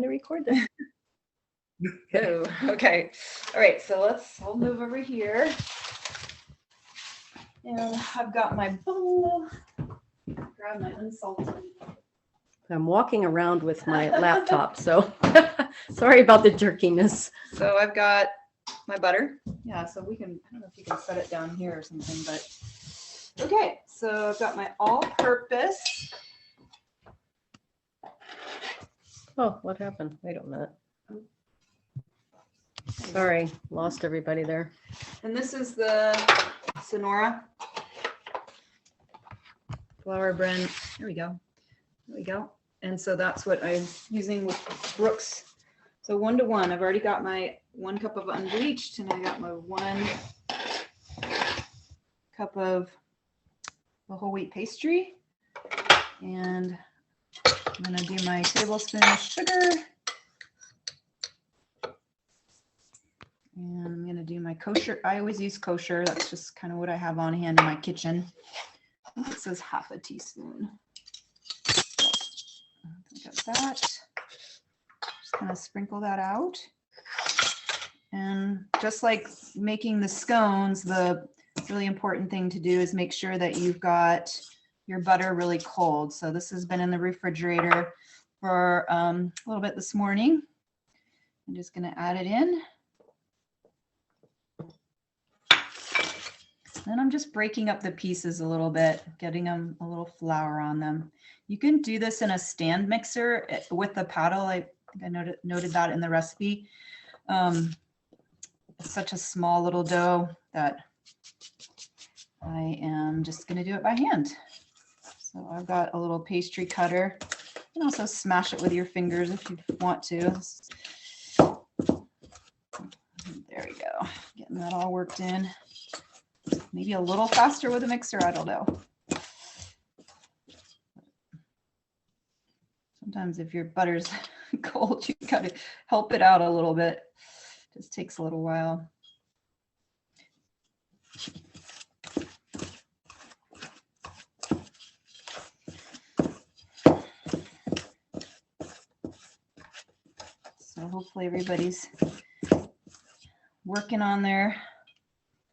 to record this. Go. Okay. All right. So I'll move over here. And I've got my bowl. Grab my unsalted. I'm walking around with my laptop, so sorry about the jerkiness. So I've got my butter. Yeah, so I don't know if you can set it down here or something, but okay. So I've got my all-purpose. Oh, what happened? Wait a minute. Sorry, lost everybody there. And this is the Sonora flour blend. There we go. There we go. And so that's what I'm using with Brooks. So 1-to-1. I've already got my 1 cup of unbleached, and I got my 1 cup of the whole wheat pastry. And I'm going to do my tablespoon of sugar. And I'm going to do my kosher. I always use kosher. That's just kind of what I have on hand in my kitchen. I think it says half a teaspoon. I got that. Just kind of sprinkle that out. And just like making the scones, the really important thing to do is make sure that you've got your butter really cold. So this has been in the refrigerator for a little bit this morning. I'm just going to add it in. Then I'm just breaking up the pieces a little bit, getting them a little flour on them. You can do this in a stand mixer with the paddle. I think I noted that in the recipe. It's such a small little dough that I am just going to do it by hand. So I've got a little pastry cutter. You can also smash it with your fingers if you want to. There we go. Getting that all worked in. Maybe a little faster with a mixer, I don't know. Sometimes if your butter's cold, you gotta help it out a little bit. It just takes a little while. So hopefully everybody's working on their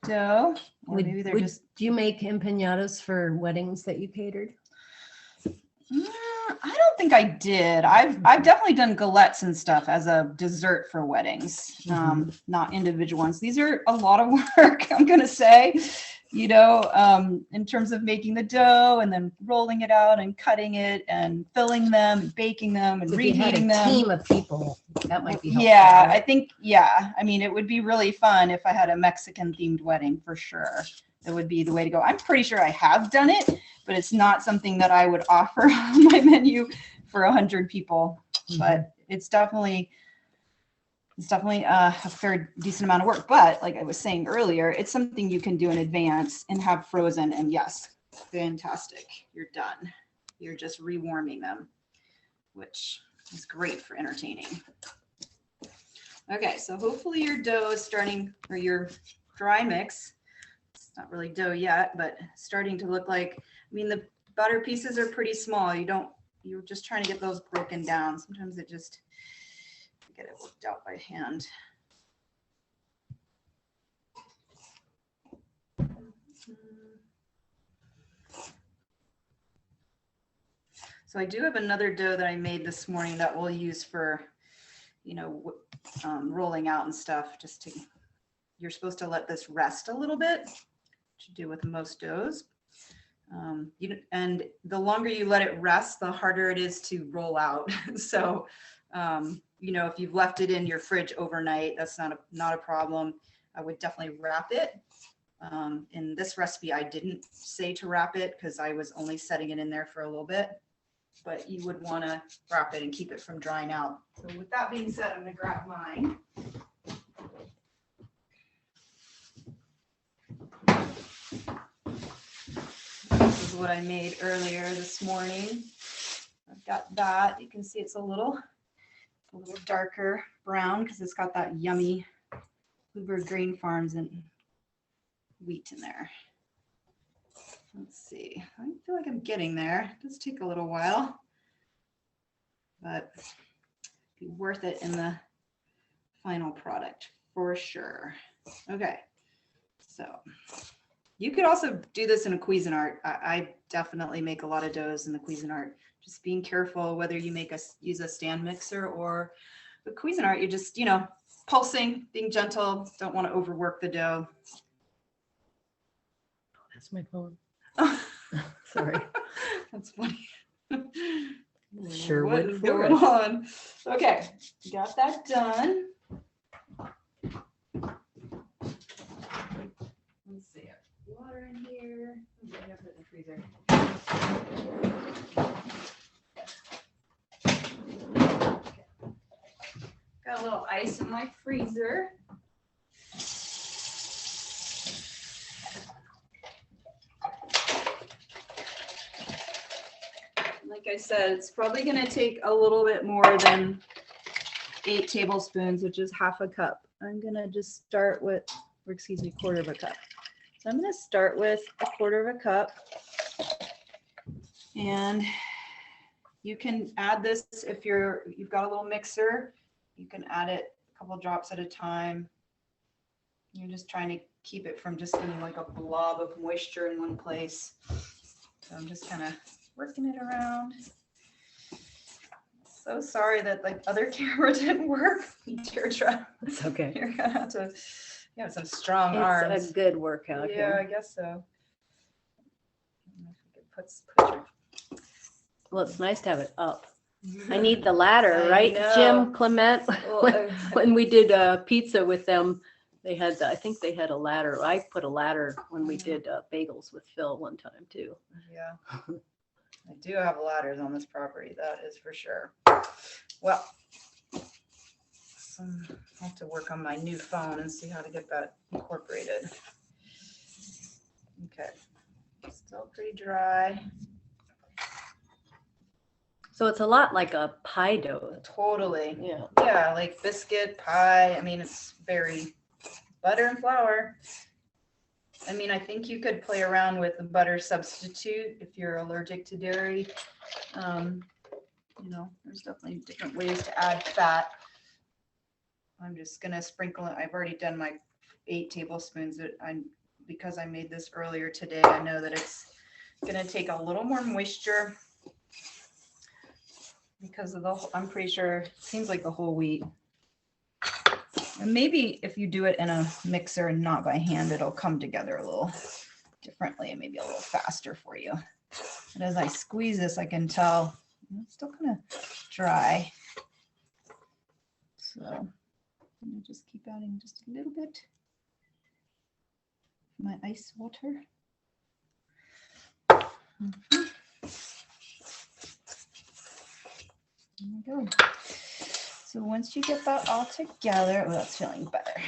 dough. Or maybe they're just. Do you make empanadas for weddings that you catered? I don't think I did. I've definitely done galettes and stuff as a dessert for weddings, not individual ones. These are a lot of work, I'm gonna say, you know, in terms of making the dough and then rolling it out and cutting it and filling them and baking them and reheating them. If you had a team of people, that might be helpful. Yeah, I think, yeah. I mean, it would be really fun if I had a Mexican themed wedding for sure. That would be the way to go. I'm pretty sure I have done it, but it's not something that I would offer on my menu for 100 people. But it's definitely a fair decent amount of work. But like I was saying earlier, it's something you can do in advance and have frozen. And yes, fantastic. You're done. You're just rewarming them, which is great for entertaining. Okay, so hopefully your dough is starting, or your dry mix. It's not really dough yet, but starting to look like, I mean, the butter pieces are pretty small. You're just trying to get those broken down. Sometimes it just, get it worked out by hand. So I do have another dough that I made this morning that we'll use for, you know, rolling out and stuff. You're supposed to let this rest a little bit, which you do with most doughs. And the longer you let it rest, the harder it is to roll out. So, you know, if you've left it in your fridge overnight, that's not a problem. I would definitely wrap it. In this recipe, I didn't say to wrap it because I was only setting it in there for a little bit, but you would want to wrap it and keep it from drying out. So with that being said, I'm going to grab mine. This is what I made earlier this morning. I've got that. You can see it's a little darker brown because it's got that yummy Bluebird Grain Farms and wheat in there. Let's see. I feel like I'm getting there. It does take a little while, but be worth it in the final product for sure. Okay, so you could also do this in a Cuisinart. I definitely make a lot of doughs in the Cuisinart. Just being careful whether you use a stand mixer or the Cuisinart. You just, pulsing, being gentle. Don't want to overwork the dough. That's my phone. Oh, Sorry. that's funny. Sure What would is for going it. on? Okay, got that done. Let's see. Water in here. I'm gonna put it in the freezer. Got a little ice in my freezer. Like I said, it's probably going to take a little bit more than 8 tablespoons, which is half a cup. I'm going to just start with, or excuse me, quarter of a cup. So I'm going to start with a quarter of a cup. And you can add this if you've got a little mixer. You can add it a couple drops at a time. You're just trying to keep it from just being like a blob of moisture in one place. So I'm just kind of working it around. So sorry that the other camera didn't work. Deirdre, It's okay. you're gonna have to, you have some strong arms. It's a good workout Yeah, here. I guess so. I don't know if we could put Well, it's nice to have it up. I need the ladder, I right, know. Jim Clement? Well, When we did pizza with them, they had, I think they had a ladder. I put a ladder when we did bagels with Phil one time too. yeah. I do have ladders on this property, that is for sure. Well, I'll have to work on my new phone and see how to get that incorporated. Okay, still pretty dry. So it's a lot like a pie dough. Totally. Yeah. Yeah, like biscuit, pie. I mean, it's very butter and flour. I mean, I think you could play around with the butter substitute if you're allergic to dairy. There's definitely different ways to add fat. I'm just gonna sprinkle it. I've already done my 8 tablespoons. Because I made this earlier today, I know that it's gonna take a little more moisture because of I'm pretty sure it seems like the whole wheat. And maybe if you do it in a mixer and not by hand, it'll come together a little differently and maybe a little faster for you. And as I squeeze this, I can tell it's still kind of dry. So I'm gonna just keep adding just a little bit of my ice water. There we go. So once you get that all together, oh, that's feeling better.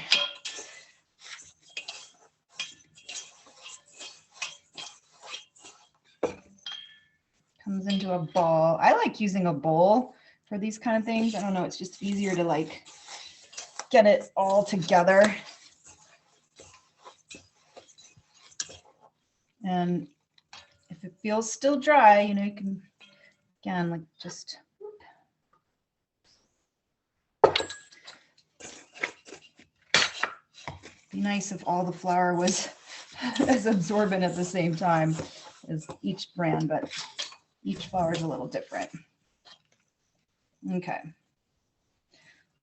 Comes into a ball. I like using a bowl for these kind of things. I don't know, it's just easier to get it all together. And if it feels still dry, you can, again, just be nice if all the flour was as absorbent at the same time as each brand, but each flour is a little different. Okay.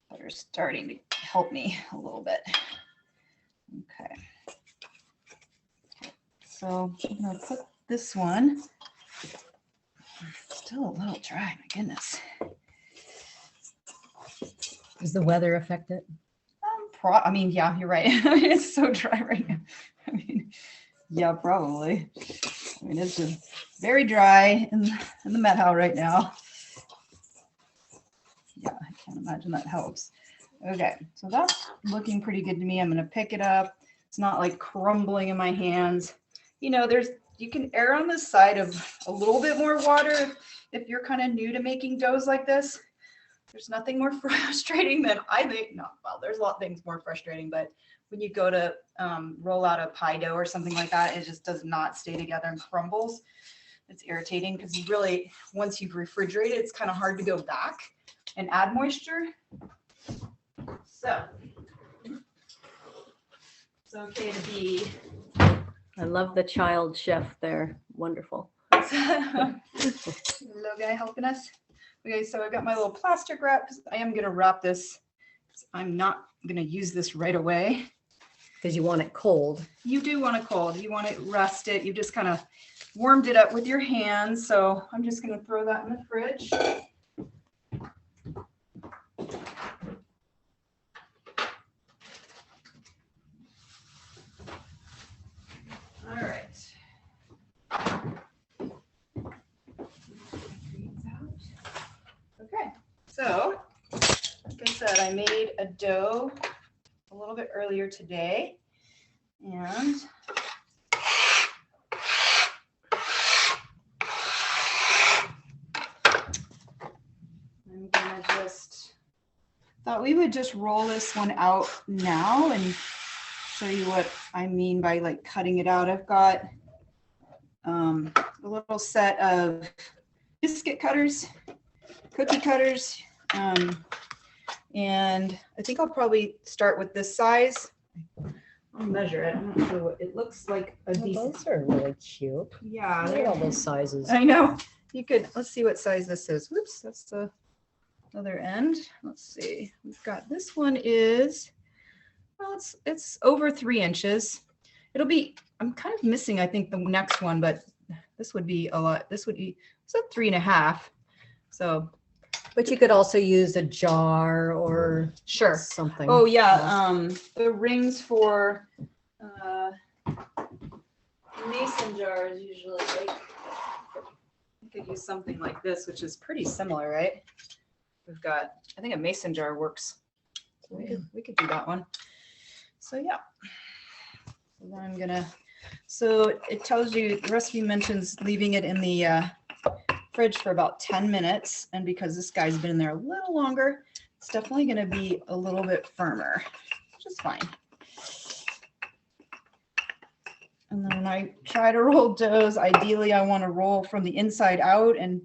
Butter's starting to help me a little bit. Okay. So I'm going to put this one, still a little dry, my goodness. Does the weather affect it? I mean, yeah, you're right. It's so dry right now. I mean, yeah, probably. I mean, it's just very dry in the Met Hall right now. Yeah, I can't imagine that helps. Okay, so that's looking pretty good to me. I'm going to pick it up. It's not crumbling in my hands. You can err on the side of a little bit more water if you're kind of new to making doughs like this. There's nothing more frustrating than there's a lot of things more frustrating, but when you go to roll out a pie dough or something like that, it just does not stay together and crumbles. It's irritating because once you've refrigerated, it's kind of hard to go back and add moisture. So it's okay to be. I love the child chef there. Wonderful. Little guy helping us. Okay, so I got my little plastic wrap because I am gonna wrap this. I'm not gonna use this right away. Because you want it cold. You do want it cold. You want it rested. You just kind of warmed it up with your hands. So I'm just gonna throw that in the fridge. All right. Okay, so like I said, I made a dough a little bit earlier today, and I'm gonna just thought we would just roll this one out now and show you what I mean by like cutting it out. I've got a little set of biscuit cutters, cookie cutters, and I think I'll probably start with this size. I'll measure it. I'm not sure what it looks like. Those are really cute. Yeah, Look at all those sizes. I know. You could, let's see what size this is. Whoops, that's the other end. Let's see. We've got this one is, well, it's over 3 inches. It'll be, I'm kind of missing, I think, the next one, but this would be a lot. This would be, it's a 3.5. So, But you could also use a jar or sure. something. Oh yeah, the rings for mason jars usually, right? You could use something like this, which is pretty similar, right? We've got, I think a mason jar works. So we could do that one. So yeah. So then I'm gonna, so it tells you, the recipe mentions leaving it in the fridge for about 10 minutes. And because this guy's been in there a little longer, it's definitely gonna be a little bit firmer, which is fine. And then when I try to roll doughs, ideally I want to roll from the inside out and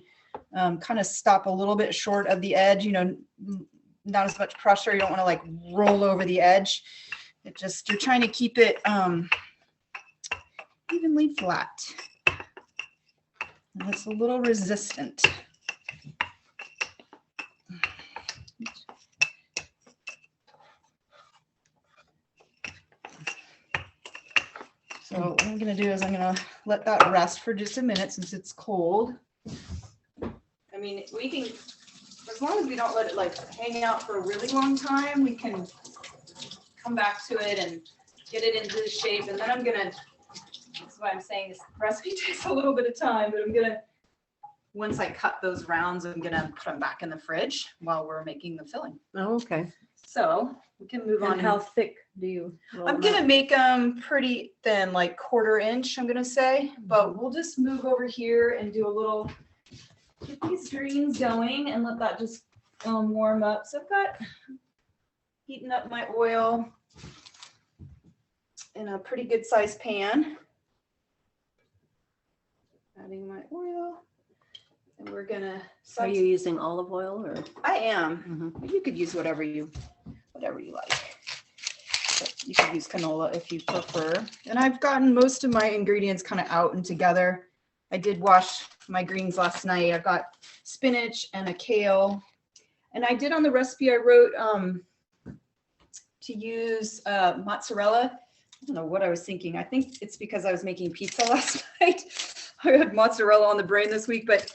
kind of stop a little bit short of the edge, you know, not as much pressure. You don't want to like roll over the edge. It just, you're trying to keep it evenly flat. And it's a little resistant. So what I'm going to do is I'm going to let that rest for just a minute since it's cold. I mean, we can, as long as we don't let it like hang out for a really long time, we can come back to it and get it into the shape. And then I'm going to, that's why I'm saying this recipe takes a little bit of time, but I'm going to, once I cut those rounds, I'm going to put them back in the fridge while we're making the filling. Oh, okay. So we can move on. And how thick do you roll I'm them gonna out? make them pretty thin, like 1/4 inch, I'm gonna say, but we'll just move over here and do a little, get these greens going and let that just warm up. So I've got, heating up my oil in a pretty good sized pan. Adding my oil. And we're gonna, Are you using olive oil or? I am. Mhm. You could use whatever you like. But you could use canola if you prefer. And I've gotten most of my ingredients kind of out and together. I did wash my greens last night. I've got spinach and a kale. And I did on the recipe I wrote to use mozzarella. I don't know what I was thinking. I think it's because I was making pizza last night. I had mozzarella on the brain this week, but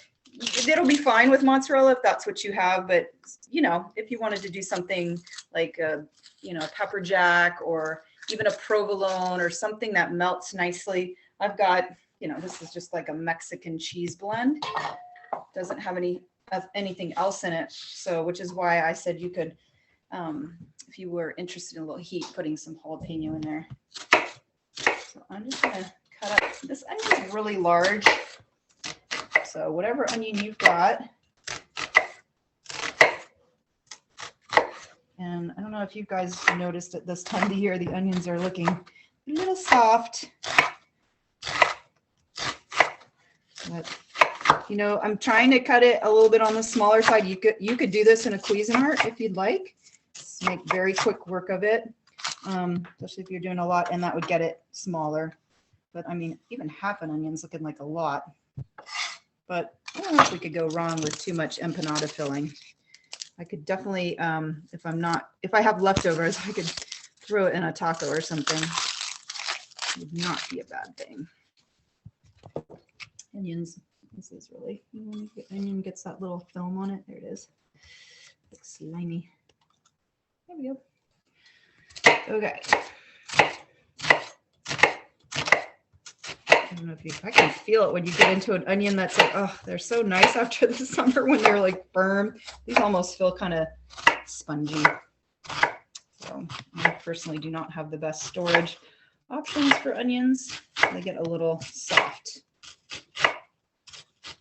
it'll be fine with mozzarella if that's what you have. But, you know, if you wanted to do something like a, you know, pepper jack or even a provolone or something that melts nicely. I've got, you know, this is just like a Mexican cheese blend. Doesn't have anything else in it. So, which is why I said you could, if you were interested in a little heat, putting some jalapeno in there. So I'm just gonna cut up, this onion is really large. So whatever onion you've got. And I don't know if you guys noticed at this time of the year, the onions are looking a little soft. But You know, I'm trying to cut it a little bit on the smaller side. You could do this in a Cuisinart if you'd like. Just make very quick work of it, especially if you're doing a lot, and that would get it smaller. But I mean, even half an onion's looking like a lot. But I don't know if we could go wrong with too much empanada filling. I could definitely, if I have leftovers, I could throw it in a taco or something. It would not be a bad thing. Onions, this is really, onion gets that little film on it. There it is. Looks slimy. There we go. Okay. I don't know if I can feel it when you get into an onion that's like, oh, they're so nice after the summer when they're like firm. These almost feel kind of spongy. So I personally do not have the best storage options for onions. They get a little soft.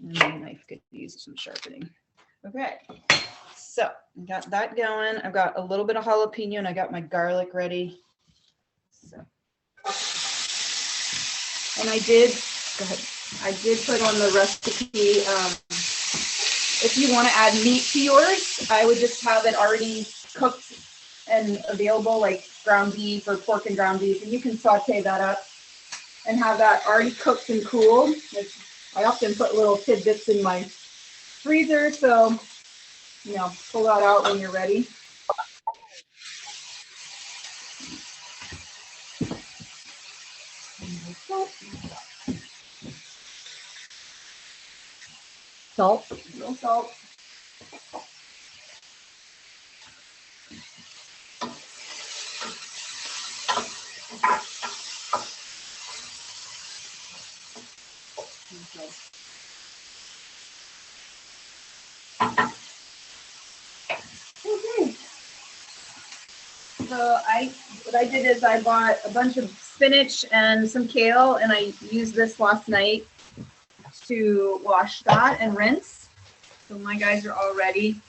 And my knife could use some sharpening. Okay, so I got that going. I've got a little bit of jalapeno and I got my garlic ready. So, and I did put on the recipe. If you want to add meat to yours, I would just have it already cooked and available, like ground beef or pork and ground beef, and you can saute that up and have that already cooked and cooled. I often put little tidbits in my freezer, so, you know, pull that out when you're ready. Salt. A little salt. Okay. So what I did is I bought a bunch of spinach and some kale, and I used this last night to wash that and rinse. So my guys are all ready.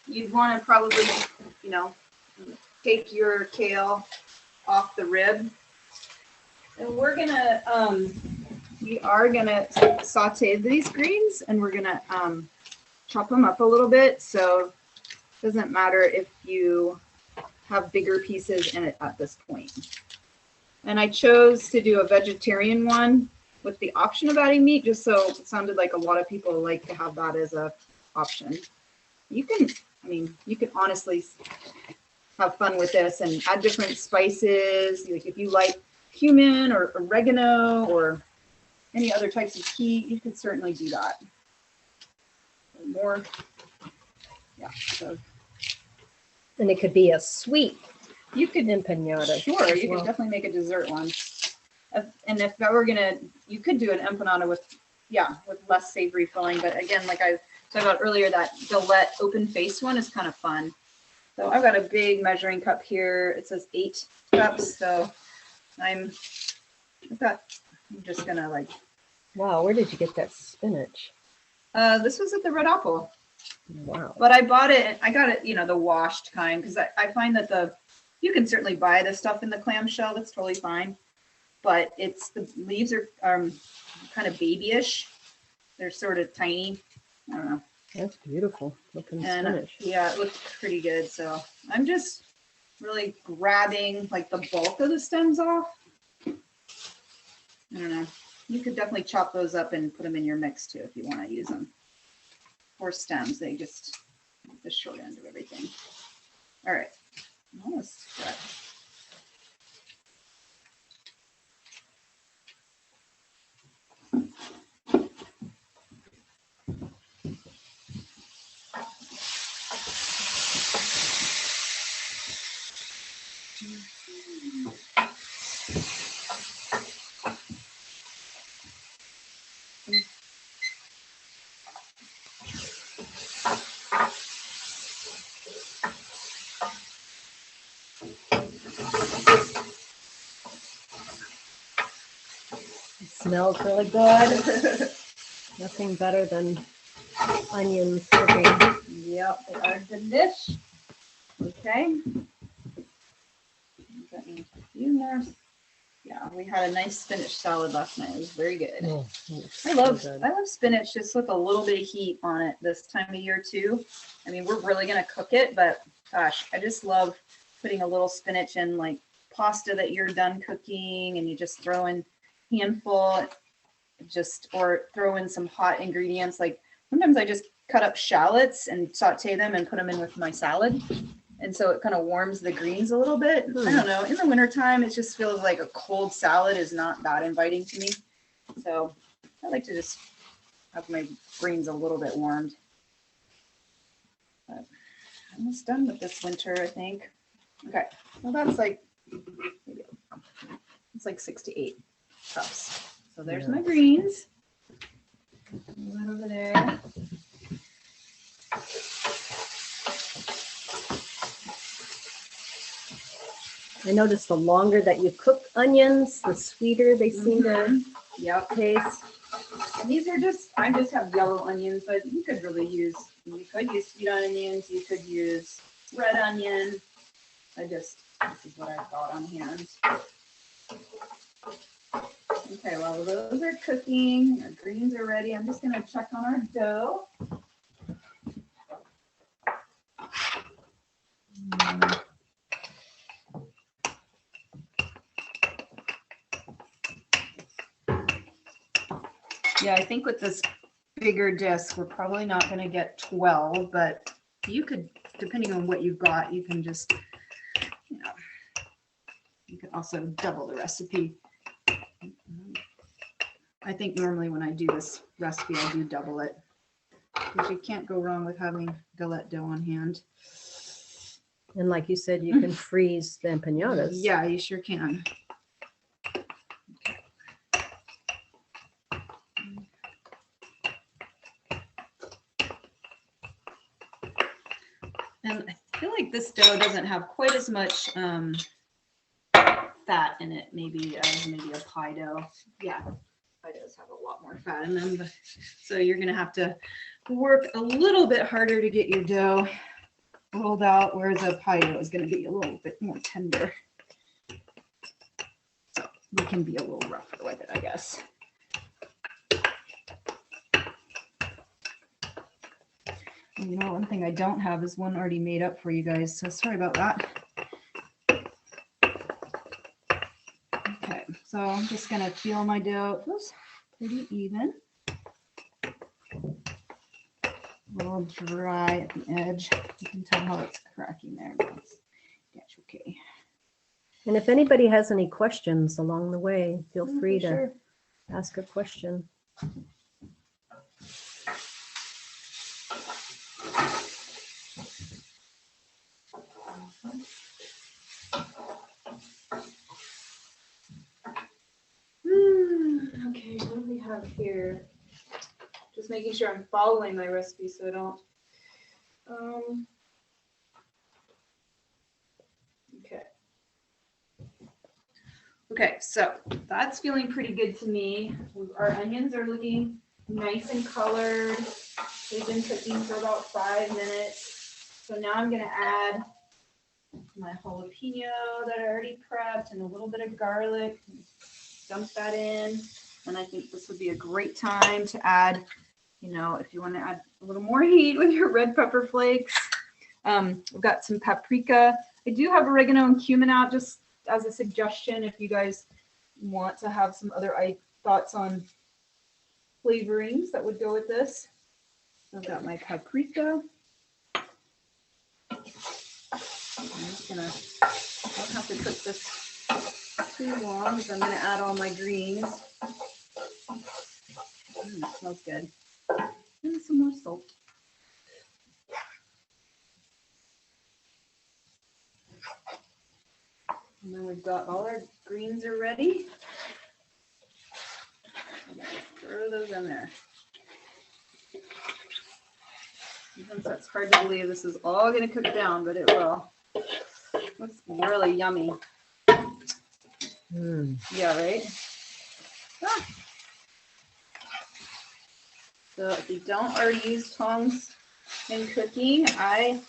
You'd want to probably, you know, take your kale off the rib. And we are gonna saute these greens, and we're gonna chop them up a little bit. So it doesn't matter if you have bigger pieces in it at this point. And I chose to do a vegetarian one with the option of adding meat, just so it sounded like a lot of people like to have that as a option. You can honestly have fun with this and add different spices. Like if you like cumin or oregano or any other types of heat, you could certainly do that. More, yeah. So, And it could be a sweet you could empanada. Sure, you could definitely make a dessert one. And if that were you could do an empanada with less savory filling. But again, like I talked about earlier, that Gillette open face one is kind of fun. So I've got a big measuring cup here. It says 8 cups. So I'm just gonna like. Wow, where did you get that spinach? This was at the Red Apple. Wow. But I bought it. I got it, you know, the washed kind, because I find that you can certainly buy the stuff in the clamshell. That's totally fine. But the leaves are kind of babyish. They're sort of tiny. I don't know. That's beautiful looking spinach. Yeah, it looks pretty good. So I'm just really grabbing like the bulk of the stems off. I don't know. You could definitely chop those up and put them in your mix too if you want to use them. For stems, they just the short end of everything. All right. Almost got Smells really good. Nothing better than onions cooking. Yep, they are delish. Okay. Got me a few more Yeah, we had a nice spinach salad last night. It was very good. Oh, I love spinach just with a little bit of heat on it this time of year too. I mean, we're really gonna cook it, but gosh, I just love putting a little spinach in like pasta that you're done cooking, and you just throw in handful, or throw in some hot ingredients. Like sometimes I just cut up shallots and saute them and put them in with my salad. And so it kind of warms the greens a little bit. I don't know. In the wintertime, it just feels like a cold salad is not that inviting to me. So I like to just have my greens a little bit warmed. But I'm almost done with this winter, I think. Okay. Well, that's like, it's like 6 to 8 cups. So there's my greens. Move that over there. I noticed the longer that you cook onions, the sweeter they seem to taste. And these are I just have yellow onions, but you could use sweet onions, you could use red onion. This is what I've got on hand. Okay, well, those are cooking. Our greens are ready. I'm just gonna check on our dough. Yeah, I think with this bigger disc, we're probably not going to get 12, but you could, depending on what you've got, you can just, you can also double the recipe. I think normally when I do this recipe, I do double it, because you can't go wrong with having galette dough on hand. And like you said, you can freeze the empanadas. Yeah, you sure can. And I feel like this dough doesn't have quite as much fat in it, maybe as a pie dough. Yeah, pie doughs have a lot more fat in them. So you're going to have to work a little bit harder to get your dough rolled out, whereas a pie dough is going to be a little bit more tender. So we can be a little rougher with it, I guess. You know, one thing I don't have is one already made up for you guys, so sorry about that. Okay, so I'm just gonna feel my dough. It feels pretty even. A little dry at the edge. You can tell how it's cracking there. That's okay. And if anybody has any questions along the way, feel free to ask a question. Okay, what do we have here? Just making sure I'm following my recipe so I don't. Okay, so that's feeling pretty good to me. Our onions are looking nice and colored. They've been cooking for about 5 minutes. So now I'm going to add my jalapeno that I already prepped and a little bit of garlic. Dump that in. And I think this would be a great time to add, if you want to add a little more heat with your red pepper flakes. We've got some paprika. I do have oregano and cumin out just as a suggestion if you guys want to have some other thoughts on flavorings that would go with this. I've got my paprika. I'm just gonna, I don't have to cook this too long because I'm gonna add all my greens. Smells good. And some more salt. And then we've got all our greens are ready. Throw those in there. Sometimes that's hard to believe this is all going to cook down, but it will. Looks really yummy. Yeah, right? Ah. So if you don't already use tongs in cooking, I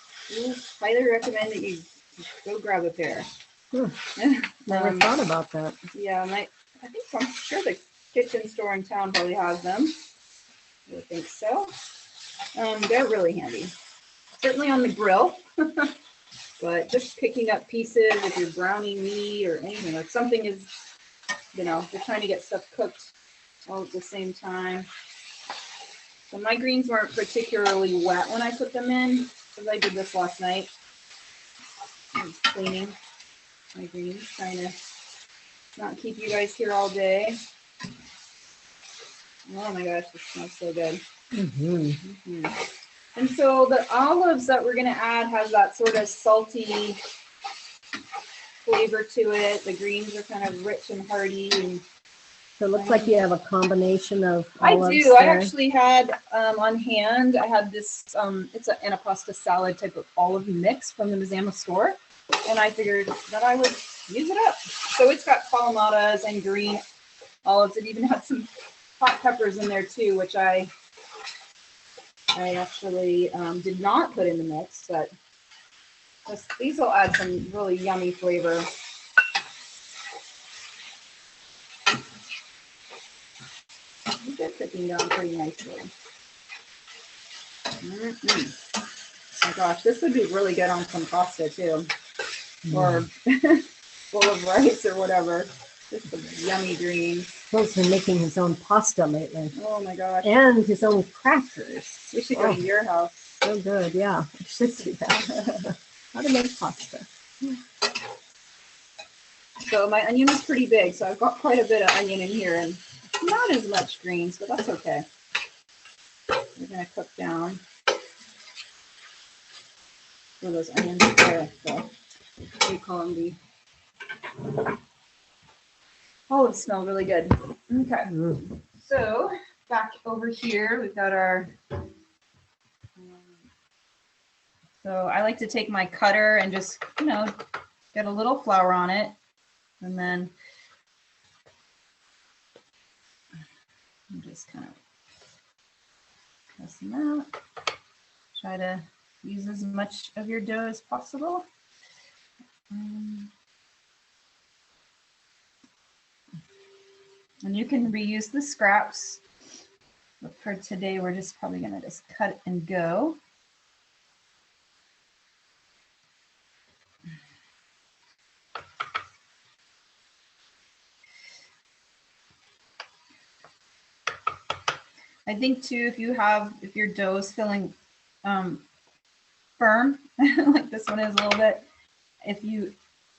highly recommend that you go grab a pair. Never thought about that. Yeah, and I'm sure the kitchen store in town probably has them. I would think so. They're really handy. Certainly on the grill, but just picking up pieces if you're browning meat or anything, like something is, you know, you're trying to get stuff cooked all at the same time. So my greens weren't particularly wet when I put them in, because I did this last night. I was cleaning my greens, trying to not keep you guys here all day. Oh my gosh, this smells so good. And so the olives that we're going to add has that sort of salty flavor to it. The greens are kind of rich and hearty. And So it looks like you have a combination of I olives do. I there. actually had on hand, I had this, it's an Empanadas salad type of olive mix from the Mazama store. And I figured that I would use it up. So it's got palmadas and green olives. It even had some hot peppers in there too, which I actually did not put in the mix, but these will add some really yummy flavor. They're cooking down pretty nicely. My gosh, this would be really good on some pasta too, or full of rice or whatever. Just some yummy greens. Phil's been making his own pasta lately. Oh my gosh. And his own crackers. We should go to your house. So good, yeah. I should do that. How to make pasta. So my onion is pretty big, so I've got quite a bit of onion in here, and not as much greens, but that's okay. We're gonna cook down. So those onions are there. So we call them the olives smell really good. Okay. So back over here, we've got our. So I like to take my cutter and just, you know, get a little flour on it, and then I'm just kind of pressing out. Try to use as much of your dough as possible. And you can reuse the scraps, but for today, we're just probably gonna just cut and go. I think too, if your dough is feeling firm, like this one is a little bit,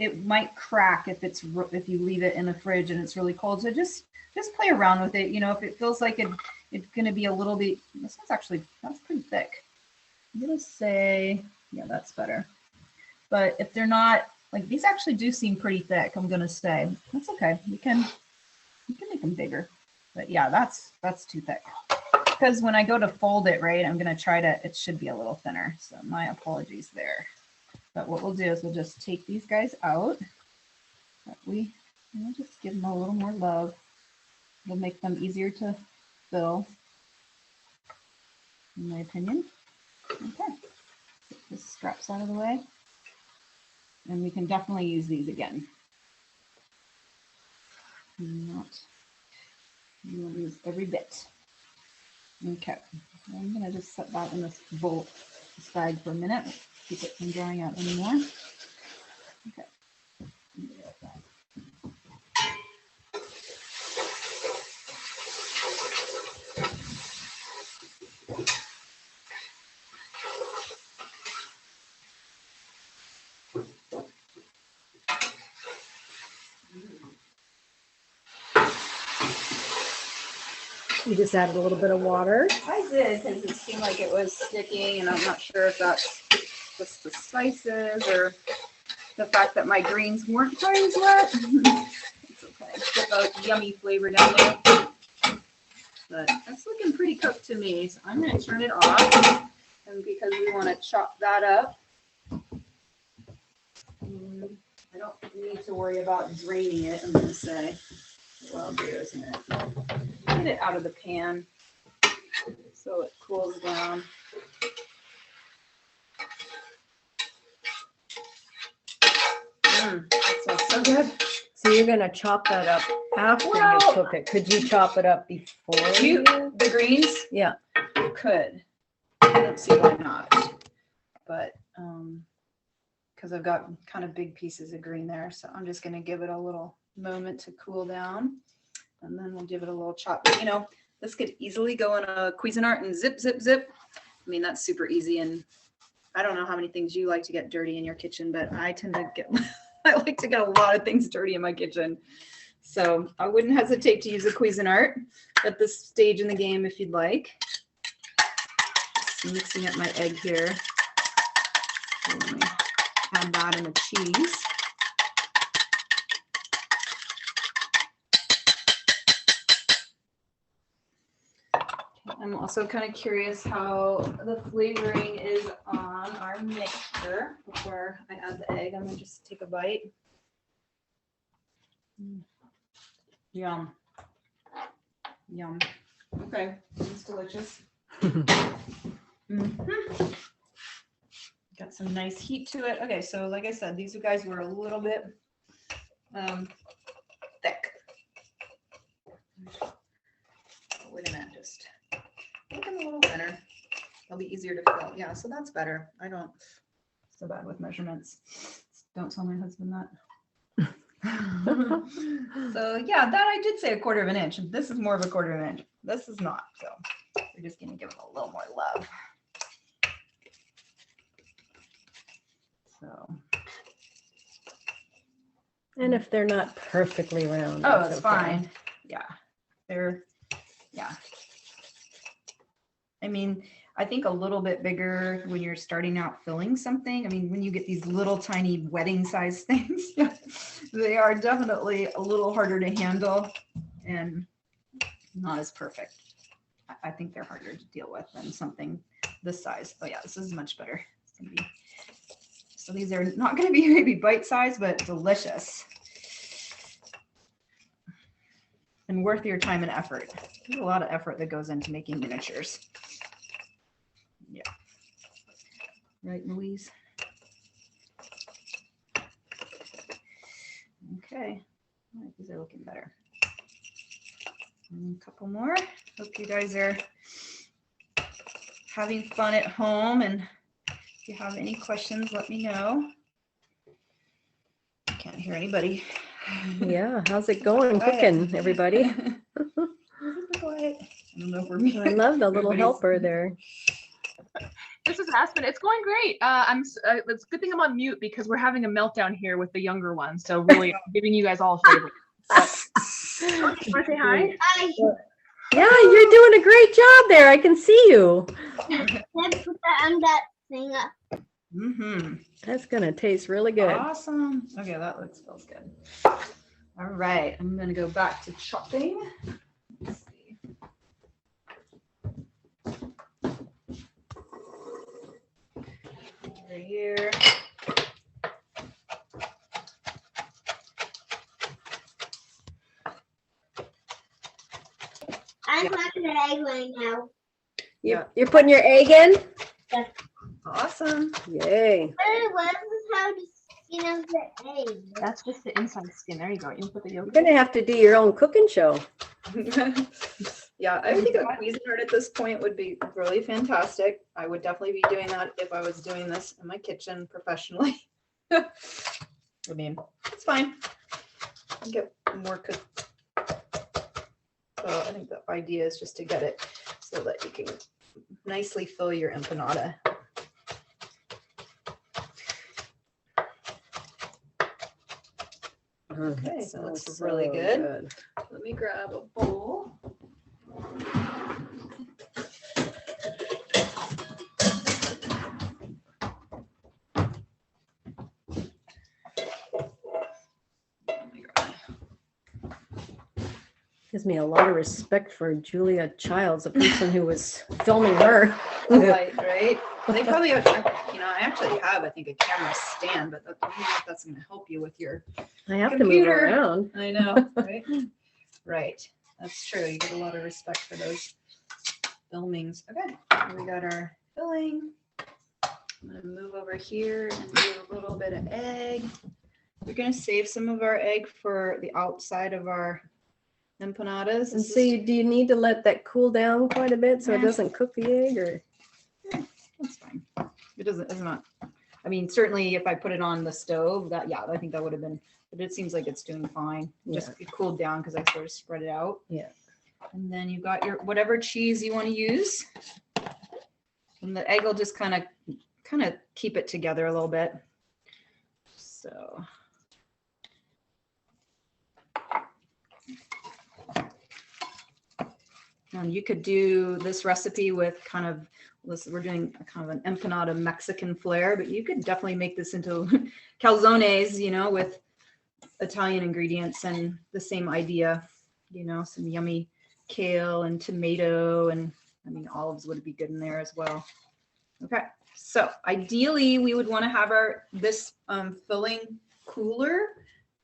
it might crack if you leave it in the fridge and it's really cold. So just play around with it. You know, if it feels like it's going to be a little bit, that's pretty thick. I'm going to say, yeah, that's better. But if they're not, like these actually do seem pretty thick, I'm going to say. That's okay. You can make them bigger. But yeah, that's too thick. Because when I go to fold it, right, I'm going to try to, it should be a little thinner. So my apologies there. But what we'll do is we'll just take these guys out. We'll just give them a little more love. It'll make them easier to fill, in my opinion. Okay, get the scraps out of the way. And we can definitely use these again. We'll use every bit. Okay, I'm going to just set that in this bag for a minute. Keep it from drying out anymore. Okay. You just added a little bit of water. I did, because it seemed like it was sticking, and I'm not sure if that's just the spices or the fact that my greens weren't quite as wet. It's okay. Get the yummy flavor down there. But that's looking pretty cooked to me, so I'm going to turn it off. And because we want to chop that up, I don't need to worry about draining it, I'm going to say. What I'll do is I'm going to get it out of the pan so it cools down. That smells so good. So you're gonna chop that up after you Well- cook it. Could you chop it up before? The greens? Yeah. You could. I don't see why not. But because I've got kind of big pieces of green there, so I'm just gonna give it a little moment to cool down, and then we'll give it a little chop. You know, this could easily go in a Cuisinart and zip, zip, zip. I mean, that's super easy, and I don't know how many things you like to get dirty in your kitchen, but I tend to get, I like to get a lot of things dirty in my kitchen. So I wouldn't hesitate to use a Cuisinart at this stage in the game if you'd like. Just mixing up my egg here. So let me add that in the cheese. I'm also kind of curious how the flavoring is on our mixture. Before I add the egg, I'm gonna just take a bite. Yum. Yum. Okay, it's delicious. Got some nice heat to it. Okay, so like I said, these guys were a little bit thick. We're gonna just make them a little thinner. They'll be easier to fill. Yeah, so that's better. I don't so bad with measurements. Don't tell my husband that. So yeah, that I did say 1/4 of an inch. This is more of a 1/4 of an inch. This is not. So we're just gonna give it a little more love. So. And if they're not perfectly round. Oh, that's it's okay. fine. Yeah, yeah. I mean, I think a little bit bigger when you're starting out filling something. I mean, when you get these little tiny wedding size things, they are definitely a little harder to handle and not as perfect. I think they're harder to deal with than something this size. Oh yeah, this is much better. It's gonna be, so these are not going to be maybe bite size, but delicious. And worth your time and effort. There's a lot of effort that goes into making miniatures. Yeah. Right, Louise? Okay. All right, these are looking better. And a couple more. Hope you guys are having fun at home, and if you have any questions, let me know. I can't hear anybody. Yeah, how's it going cooking, everybody? Quiet. I don't know if we're me. I love the little Everybody's- helper there. This is Aspen. It's going great. It's a good thing I'm on mute because we're having a meltdown here with the younger ones. So really, I'm giving you guys all a favor. You want to say hi? Yeah, you're doing a great job there. I can see you. Let's put that on that thing up. Mm-hmm. That's gonna taste really good. Awesome. Okay, that feels good. All right, I'm gonna go back to chopping. Let's see. Over here. I'm cracking an egg right now. You're putting your egg in? Awesome. Yay. What is how to skin of the egg? That's just the inside skin. There you go. You can put the yolk. You're gonna have to do your own cooking show. Yeah, I think a Cuisinart at this point would be really fantastic. I would definitely be doing that if I was doing this in my kitchen professionally. I mean, it's fine. I'll get more cooked. So I think the idea is just to get it so that you can nicely fill your empanada. Okay, so Smells that's really so good. Let me grab a bowl. Gives me a lot of respect for Julia Childs, the person who was filming her. Light, right? They probably have, I actually have, I think, a camera stand, but I don't know if that's going to help you with your. I have to Computer. move around. I know, right? Right. That's true. You get a lot of respect for those filmings. Okay, here we got our filling. I'm going to move over here and do a little bit of egg. We're gonna save some of our egg for the outside of our empanadas. And This is- see, do you need to let that cool down quite a bit so it Eh. doesn't cook the egg, or? That's fine. It's not, I mean, certainly if I put it on the stove, yeah, I think that would have been, but it seems like it's doing fine. Just it cooled down because I sort of spread it out. Yeah. And then you got your, whatever cheese you want to use. And the egg will just kind of keep it together a little bit. So. And you could do this recipe with kind of, we're doing a kind of an empanada Mexican flair, but you could definitely make this into calzones, you know, with Italian ingredients and the same idea, you know, some yummy kale and tomato, and I mean, olives would be good in there as well. Okay, so ideally we would want to have this filling cooler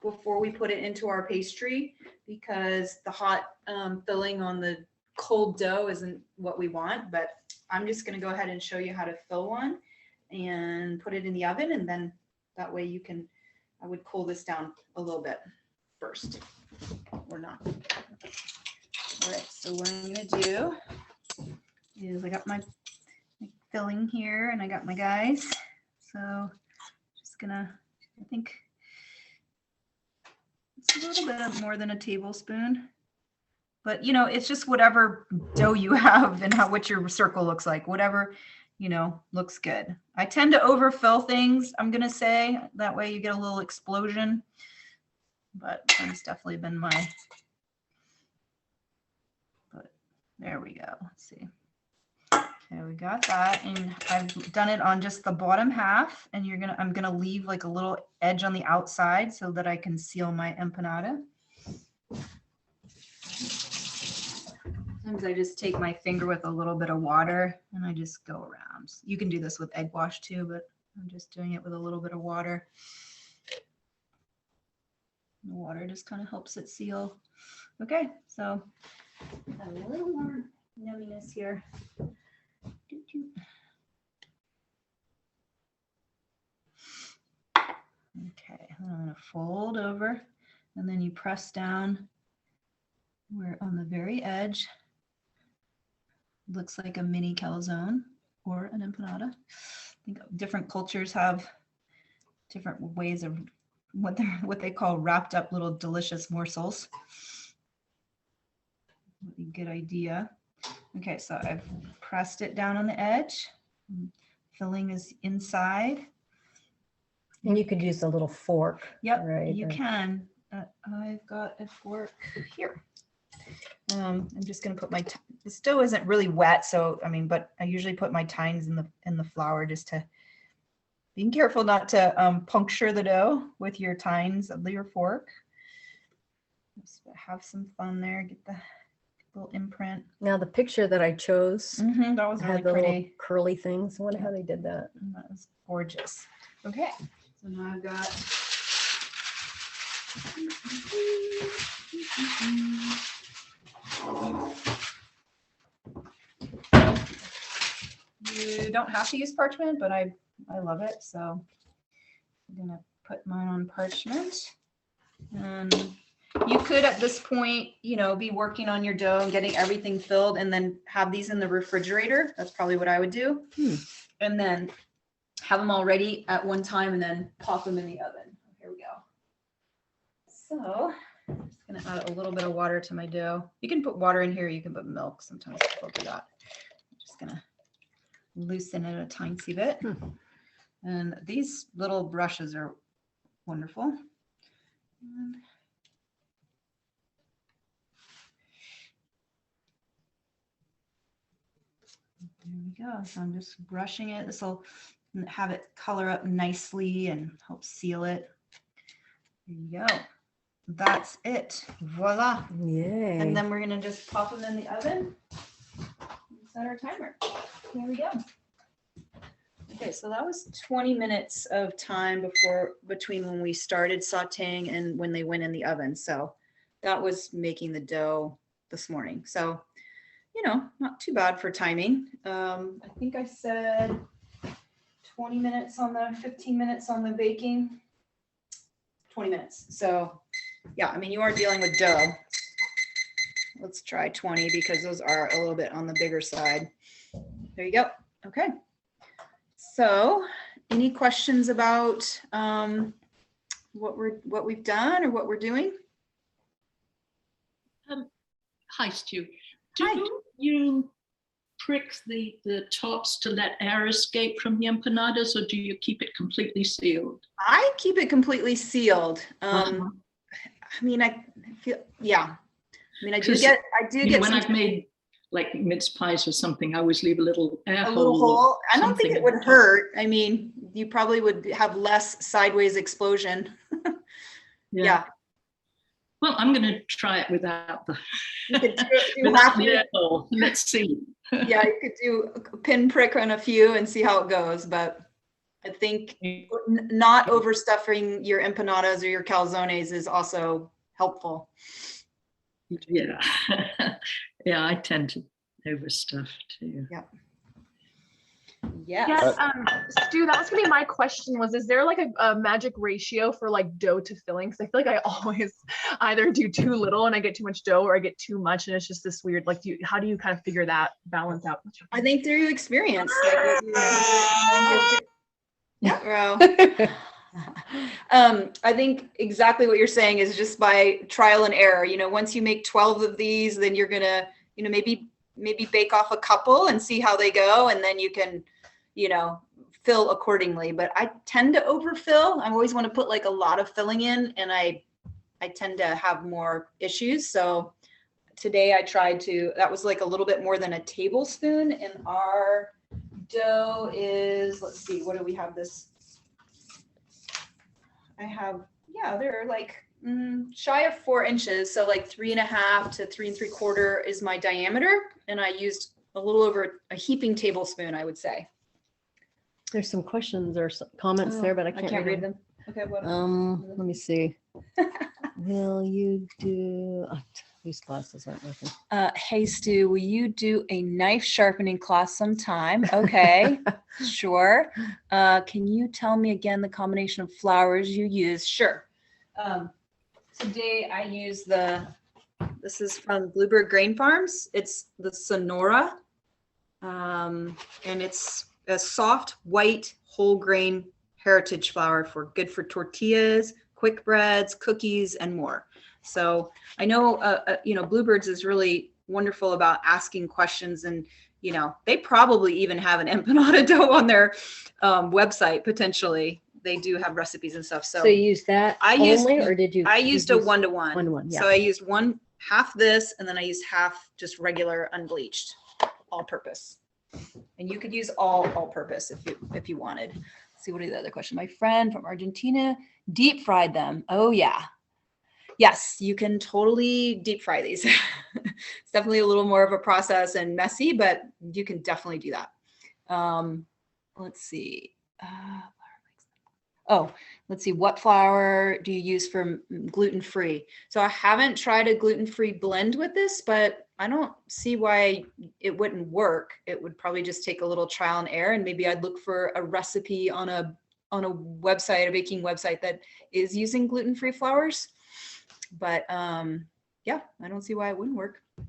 before we put it into our pastry, because the hot filling on the cold dough isn't what we want. But I'm just going to go ahead and show you how to fill one and put it in the oven, and then that way you can, I would cool this down a little bit first, or not. All right, so what I'm going to do is I got my filling here and I got my guys. So just gonna, I think it's a little bit more than a tablespoon, but you know, it's just whatever dough you have and what your circle looks like, whatever, you know, looks good. I tend to overfill things, I'm gonna say, that way you get a little explosion, but that's definitely been my, but there we go. Let's see. Okay, we got that, and I've done it on just the bottom half, and I'm gonna leave like a little edge on the outside so that I can seal my empanada. Sometimes I just take my finger with a little bit of water and I just go around. You can do this with egg wash too, but I'm just doing it with a little bit of water. The water just kind of helps it seal. Okay, so a little more yumminess here. Okay, I'm going to fold over, and then you press down where on the very edge looks like a mini calzone or an empanada. I think different cultures have different ways of what they call wrapped up little delicious morsels. Good idea. Okay, so I've pressed it down on the edge. Filling is inside. And you could use a little fork. Yep, right? you can. I've got a fork here. I'm just going to put this dough isn't really wet, so I mean, but I usually put my tines in the flour just to, being careful not to puncture the dough with your tines of your fork. Just have some fun there. Get the little imprint. Now the picture that I chose That was really had the little pretty. curly things. I wonder how they did that. That was gorgeous. Okay, so now I've got. You don't have to use parchment, but I love it, so I'm gonna put mine on parchment. And you could at this point, you know, be working on your dough and getting everything filled, and then have these in the refrigerator. That's probably what I would do. And then have them all ready at one time, and then pop them in the oven. Here we go. So I'm just gonna add a little bit of water to my dough. You can put water in here. You can put milk. Sometimes people do that. I'm just gonna loosen it a tiny bit. And these little brushes are wonderful. And there we go. So I'm just brushing it. This will have it color up nicely and help seal it. There you go. That's it. Voila. Yay. And then we're going to just pop them in the oven and set our timer. There we go. Okay, so that was 20 minutes of time between when we started sauteing and when they went in the oven. So that was making the dough this morning. So, you know, not too bad for timing. I think I said 20 minutes on the 15 minutes on the baking, 20 minutes. So yeah, I mean, you are dealing with dough. Let's try 20 because those are a little bit on the bigger side. There you go. Okay. So any questions about what we've done or what we're doing? Hi, Stu. Do Hi. you prick the tops to let air escape from the empanadas, or do you keep it completely sealed? I keep it completely sealed. I mean, I feel, yeah. I mean, I do get when some, I've made like mince pies or something, I always leave a little air a hole. little hole. I don't think something it would hurt. I mean, you probably would have less sideways explosion. Yeah. Well, I'm going to try it without the, You could do without half the of air it. hole. Let's see. Yeah, you could do a pin prick on a few and see how it goes. But I think not overstuffing your empanadas or your calzones is also helpful. Yeah. Yeah, I tend to overstuff too. Yes. Yes, Stu, that was gonna be my question was, is there like a magic ratio for like dough to filling? Because I feel like I always either do too little and I get too much dough, or I get too much and it's just this weird, like, how do you kind of figure that balance out? I think through experience. Like, yeah, bro. I think exactly what you're saying is just by trial and error. You know, once you make 12 of these, then you're gonna, you know, maybe bake off a couple and see how they go, and then you can, you know, fill accordingly. But I tend to overfill. I always want to put like a lot of filling in, and I tend to have more issues. So today I tried to, that was like a little bit more than a tablespoon, and our dough is, let's see, what do we have this? I have, yeah, they're like shy of 4 inches. So like 3.5 to 3 3/4 is my diameter. And I used a little over a heaping tablespoon, I would say. There's some questions or some comments there, but I can't read them. Okay, what? Let me see. Will you do, these glasses aren't working. Hey Stu, will you do a knife sharpening class sometime? Okay, sure. Can you tell me again the combination of flours you use? Sure. Today I use this is from Bluebird Grain Farms. It's the Sonora, and it's a soft white whole grain heritage flour good for tortillas, quick breads, cookies, and more. So I know, you know, Bluebirds is really wonderful about asking questions, and, you know, they probably even have an empanada dough on their website. Potentially they do have recipes and stuff. So you used that I used a 1-to-1. 1-to-1, yeah. So I used half this, and then I used half just regular unbleached, all purpose. And you could use all purpose if you wanted. Let's see, what is the other question? My friend from Argentina deep fried them. Oh yeah. Yes, you can totally deep fry these. It's definitely a little more of a process and messy, but you can definitely do that. Let's see. Let's see. What flour do you use for gluten-free? So I haven't tried a gluten-free blend with this, but I don't see why it wouldn't work. It would probably just take a little trial and error, and maybe I'd look for a recipe on a website, a baking website that is using gluten-free flours. But yeah, I don't see why it wouldn't work. I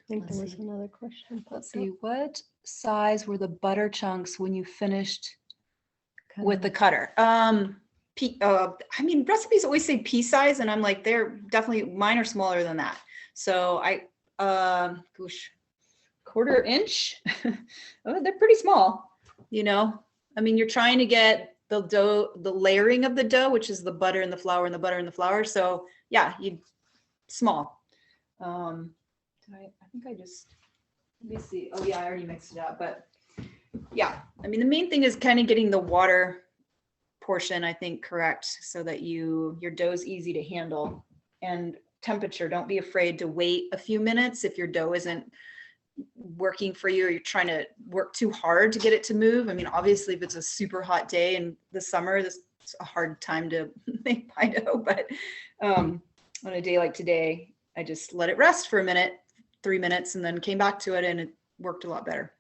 think there was another question. Let's see, what size were the butter chunks when you finished with the cutter? I mean, recipes always say pea size, and I'm like, they're definitely, mine are smaller than that. So gosh, 1/4 inch. Oh, they're pretty small, you know. I mean, you're trying to get the dough, the layering of the dough, which is the butter and the flour and the butter and the flour. So yeah, small. I think I just, let me see. Oh yeah, I already mixed it up, but yeah, I mean, the main thing is kind of getting the water portion, I think, correct, so that your dough is easy to handle. And temperature, don't be afraid to wait a few minutes if your dough isn't working for you, or you're trying to work too hard to get it to move. I mean, obviously, if it's a super hot day in the summer, this is a hard time to make pie dough. But on a day like today, I just let it rest for a minute, 3 minutes, and then came back to it, and it worked a lot better.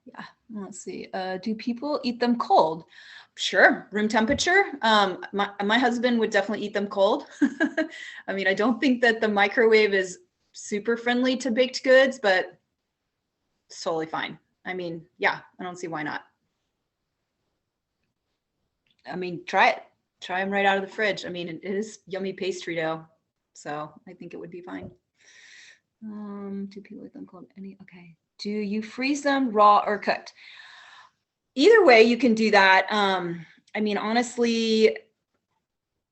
Yeah, let's see. Do people eat them cold? Sure, room temperature. My husband would definitely eat them cold. I mean, I don't think that the microwave is super friendly to baked goods, but it's totally fine. I mean, yeah, I don't see why not. I mean, try it. Try them right out of the fridge. I mean, it is yummy pastry dough, so I think it would be fine. Do people eat them cold? Okay. Do you freeze them raw or cooked? Either way, you can do that. I mean, honestly,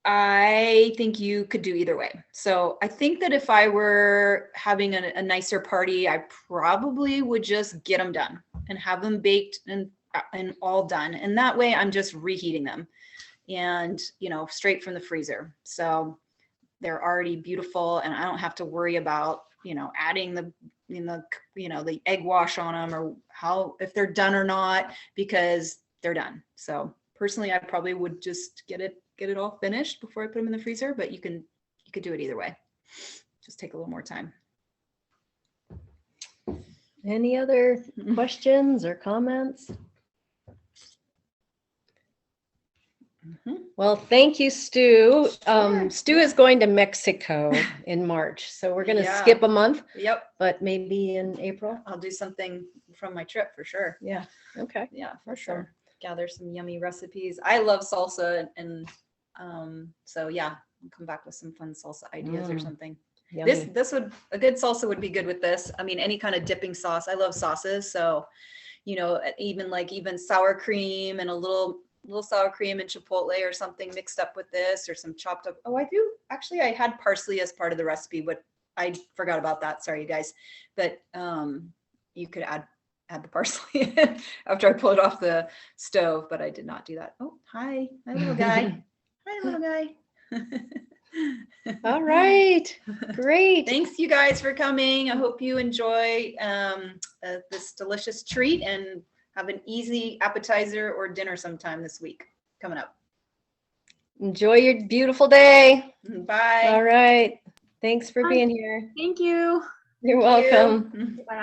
I think you could do either way. So I think that if I were having a nicer party, I probably would just get them done and have them baked and all done. And that way I'm just reheating them and, straight from the freezer. So they're already beautiful and I don't have to worry about, adding the egg wash on them or if they're done or not, because they're done. So personally, I probably would just get it all finished before I put them in the freezer, but you could do it either way. Just take a little more time. Any other questions or comments? Well, thank you, Stu. Stu is going to Mexico in March, so we're going to skip a month. Yep. But maybe in April. I'll do something from my trip for sure. Yeah. Okay. Yeah, for sure. Gather some yummy recipes. I love salsa and so yeah, I'll come back with some fun salsa ideas or something. Yummy. A good salsa would be good with this. I mean, any kind of dipping sauce. I love sauces, so even sour cream and a little sour cream and chipotle or something mixed up with this, or some chopped up. Oh, I had parsley as part of the recipe, but I forgot about that. Sorry, you guys. But you could add the parsley after I pull it off the stove, but I did not do that. Oh, hi little guy. Hi, little guy. All right. Great. Thanks you guys for coming. I hope you enjoy this delicious treat and have an easy appetizer or dinner sometime this week coming up. Enjoy your beautiful day. Bye. All right. Thanks for Bye. being here. Thank you. You're welcome. You. Bye.